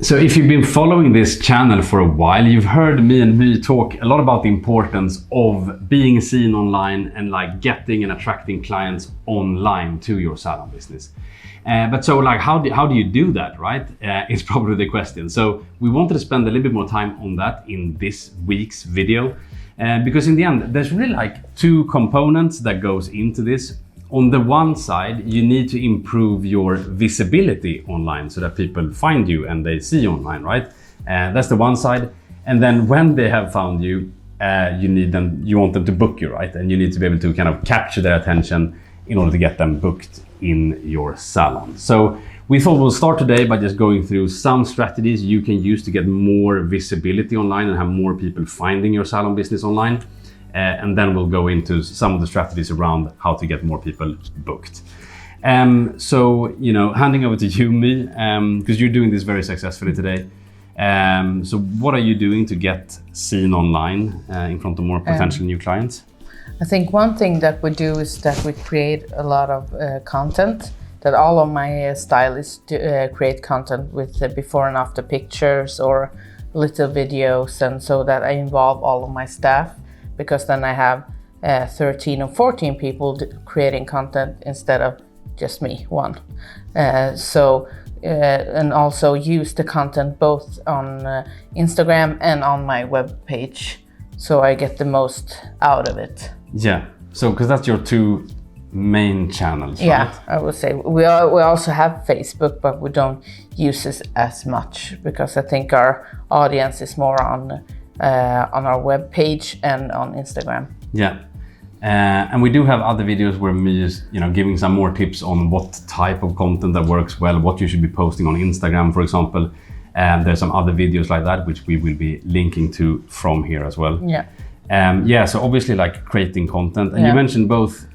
So if you've been following this channel for a while, you've heard me and me talk a lot about the importance of being seen online and like getting and attracting clients online to your salon business. But so like how do you do that, right? It's probably the question. So we wanted to spend a little bit more time on that in this week's video, because in the end, there's really like two components that goes into this. On the one side, you need to improve your visibility online so that people find you and they see you online, right? That's the one side. And then when they have found you, you want them to book you, right? And you need to be able to kind of capture their attention in order to get them booked in your salon. So we thought we'll start today by just going through some strategies you can use to get more visibility online and have more people finding your salon business online. And then we'll go into some of the strategies around how to get more people booked. So, you know, handing over to you, Mi, because you're doing this very successfully today. So what are you doing to get seen online in front of more potential new clients? I think one thing that we do is that we create a lot of content, that all of my stylists create content with before and after pictures or little videos, and so that I involve all of my staff, because then I have 13 or 14 people creating content instead of just me, one. And also use the content both on Instagram and on my web page, so I get the most out of it. Yeah, so because that's your two main channels, right? Yeah, I would say. We also have Facebook, but we don't use it as much because I think our audience is more on our web page and on Instagram. Yeah, and we do have other videos where me is, you know, giving some more tips on what type of content that works well, what you should be posting on Instagram, for example. And there's some other videos like that which we will be linking to from here as well. Yeah. So obviously like creating content, and you mentioned both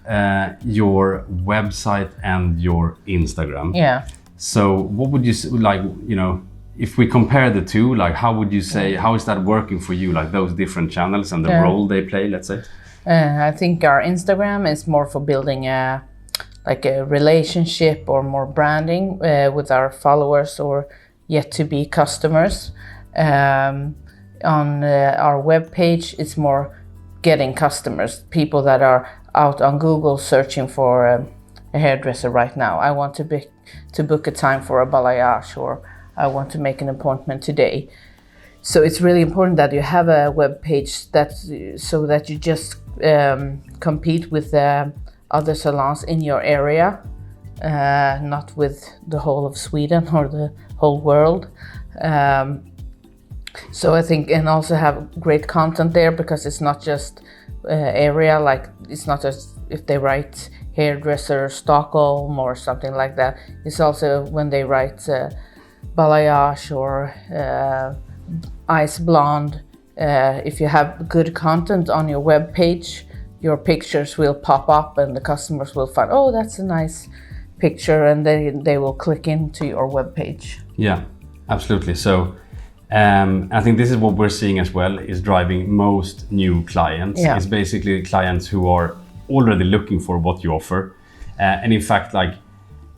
your website and your Instagram. Yeah. So what would you like, you know, if we compare the two, like how would you say, how is that working for you, like those different channels and the role they play, let's say? I think our Instagram is more for building a relationship or more branding with our followers or yet to be customers. On our web page, it's more getting customers, people that are out on Google searching for a hairdresser right now. I want to book a time for a balayage, or I want to make an appointment today. So it's really important that you have a web page so that you just compete with other salons in your area, not with the whole of Sweden or the whole world. So I think, and also have great content there, because it's not just area, like it's not just if they write hairdresser Stockholm or something like that. It's also when they write balayage or ice blonde. If you have good content on your web page, your pictures will pop up and the customers will find, oh, that's a nice picture, and then they will click into your web page. Yeah, absolutely. So I think this is what we're seeing as well, is driving most new clients. Yeah. It's basically clients who are already looking for what you offer. And in fact, like,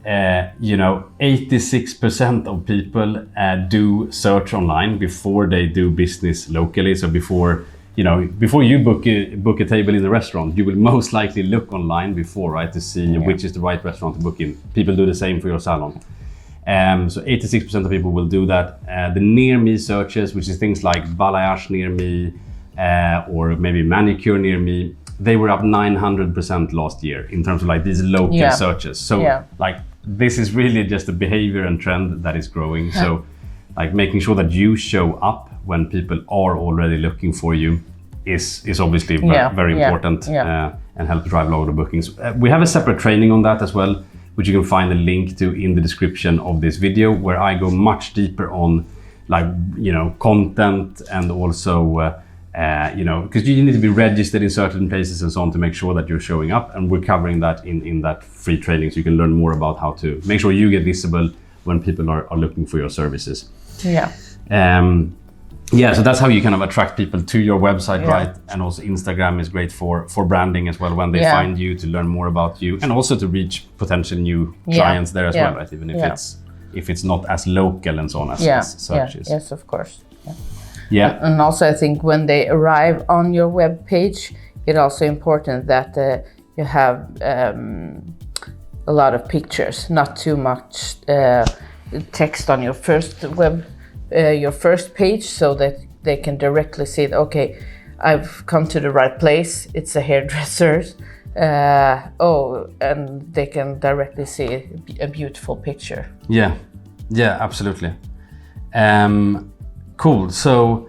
86% of people do search online before they do business locally. So before you book a table in a restaurant, you will most likely look online before, right, to see which is the right restaurant to book in. People do the same for your salon. So 86% of people will do that. The near me searches, which is things like balayage near me, or maybe manicure near me, they were up 900% last year in terms of like these local searches. So like this is really just a behavior and trend that is growing. So like making sure that you show up when people are already looking for you is obviously very important and help drive a lot of the bookings. We have a separate training on that as well, which you can find a link to in the description of this video, where I go much deeper on like, content, and also, because you need to be registered in certain places and so on to make sure that you're showing up. And we're covering that in that free training, so you can learn more about how to make sure you get visible when people are looking for your services. Yeah. So that's how you kind of attract people to your website, right? And also Instagram is great for branding as well, when they find you, to learn more about you, and also to reach potential new clients there as well, right? Even if it's if it's not as local and so on as searches. Yes, of course. Yeah. And also I think when they arrive on your web page, it's also important that you have a lot of pictures, not too much text on your first page, so that they can directly see that, okay, I've come to the right place, it's a hairdresser. And they can directly see a beautiful picture. Yeah, absolutely. Cool. So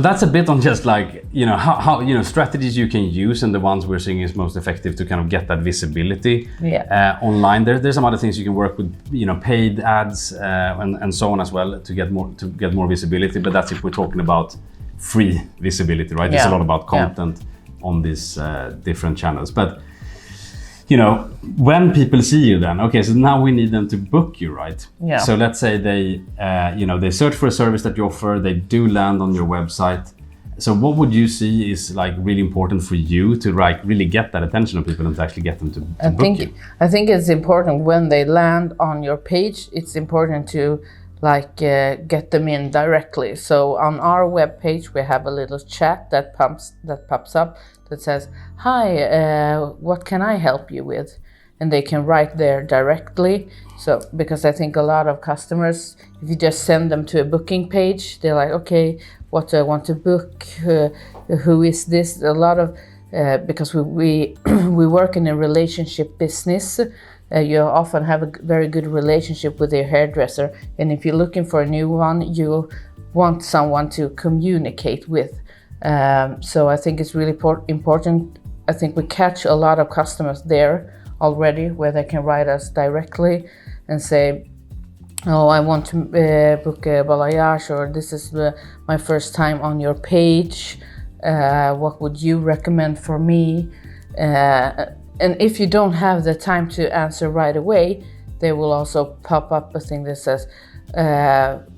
that's a bit on just like, how strategies you can use, and the ones we're seeing is most effective to kind of get that visibility online. There's some other things you can work with, paid ads and so on as well to get more visibility. But that's if we're talking about free visibility, right? It's a lot about content on these different channels. But when people see you, then okay, so now we need them to book you, right? Yeah. So let's say they search for a service that you offer, they do land on your website. So what would you see is like really important for you to really get that attention of people and to actually get them to book you? I think it's important when they land on your page. It's important to get them in directly. So on our web page we have a little chat that pops up that says, "Hi, what can I help you with?" And they can write there directly. So because I think a lot of customers, if you just send them to a booking page, they're like, okay, what do I want to book? Who is this? A lot of because we we work in a relationship business. You often have a very good relationship with your hairdresser, and if you're looking for a new one, you want someone to communicate with. So I think it's really important. I think we catch a lot of customers there already, where they can write us directly and say, "Oh, I want to book a balayage," or "This is my first time on your page. What would you recommend for me?" And if you don't have the time to answer right away, they will also pop up a thing that says,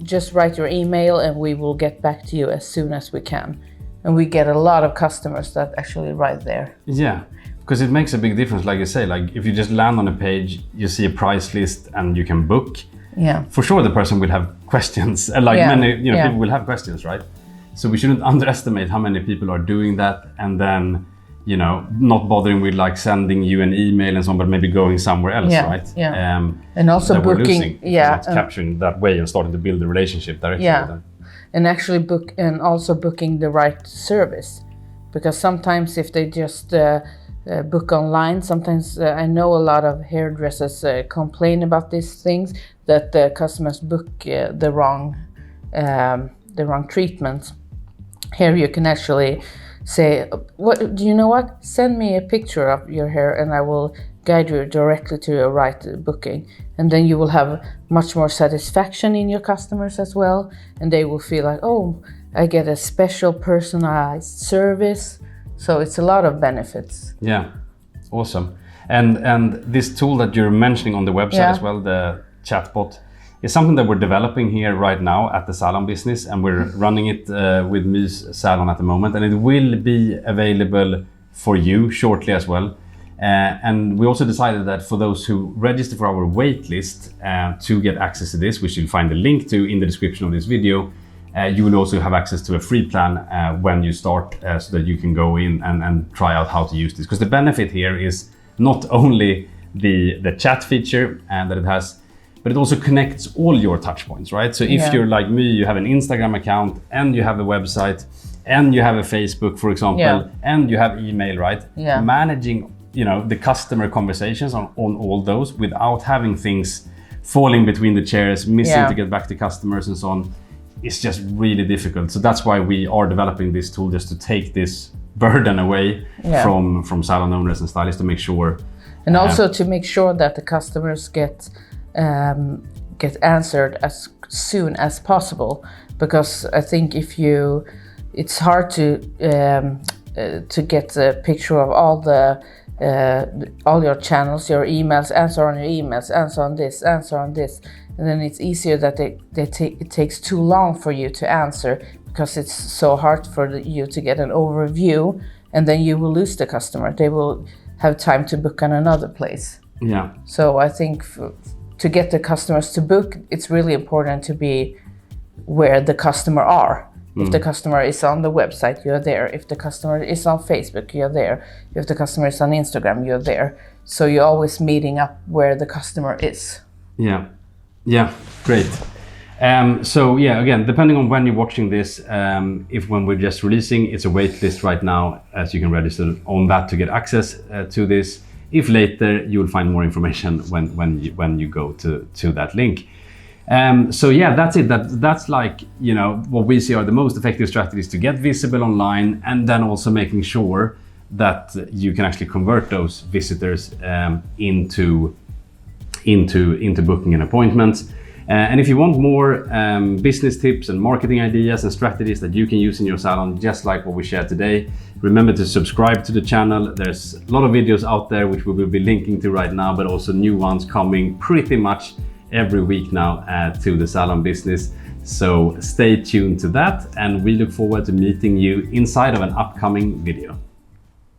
"Just write your email and we will get back to you as soon as we can." And we get a lot of customers that actually write there. Yeah, because it makes a big difference. Like you say, like if you just land on a page, you see a price list and you can book. Yeah. For sure, the person will have questions. Many, people will have questions, right? So we shouldn't underestimate how many people are doing that, and then, not bothering with like sending you an email and so on, but maybe going somewhere else, right? Yeah. And also that booking. We're losing, not capturing that way and starting to build a relationship directly with them. And actually booking the right service, because sometimes if they just book online, sometimes I know a lot of hairdressers complain about these things, that the customers book the wrong treatment. Here you can actually say, what? Send me a picture of your hair and I will guide you directly to your right booking. And then you will have much more satisfaction in your customers as well. And they will feel like, oh, I get a special personalized service. So it's a lot of benefits. Yeah, awesome. And this tool that you're mentioning on the website as well, the chatbot, is something that we're developing here right now at the Salon business, and we're running it with My's Salon at the moment, and it will be available for you shortly as well. And we also decided that for those who register for our waitlist to get access to this, which you'll find the link to in the description of this video, you will also have access to a free plan when you start, so that you can go in and try out how to use this. Because the benefit here is not only the chat feature that it has, but it also connects all your touch points, right? So if you're like me, you have an Instagram account and you have a website and you have a Facebook, for example, and you have email, right? Yeah. Managing, the customer conversations on all those without having things falling between the chairs, missing to get back to customers and so on, it's just really difficult. So that's why we are developing this tool, just to take this burden away from salon owners and stylists, to make sure. And also to make sure that the customers get answered as soon as possible, because I think it's hard to get a picture of all your channels, your emails, answer on your emails, answer on this, and then it's easier that it takes too long for you to answer, because it's so hard for you to get an overview, and then you will lose the customer. They will have time to book on another place. Yeah. So I think to get the customers to book, it's really important to be where the customer are. If the customer is on the website, you're there. If the customer is on Facebook, you're there. If the customer is on Instagram, you're there. So you're always meeting up where the customer is. Yeah, great. So yeah, again, depending on when you're watching this, if when we're just releasing, it's a wait list right now, as you can register on that to get access to this. If later, you'll find more information when you go to that link. So yeah, that's it. That's like, you know, what we see are the most effective strategies to get visible online, and then also making sure that you can actually convert those visitors into booking an appointment. And if you want more business tips and marketing ideas and strategies that you can use in your salon, just like what we shared today, remember to subscribe to the channel. There's a lot of videos out there which we will be linking to right now, but also new ones coming pretty much every week now to the salon business. So stay tuned to that, and we look forward to meeting you inside of an upcoming video.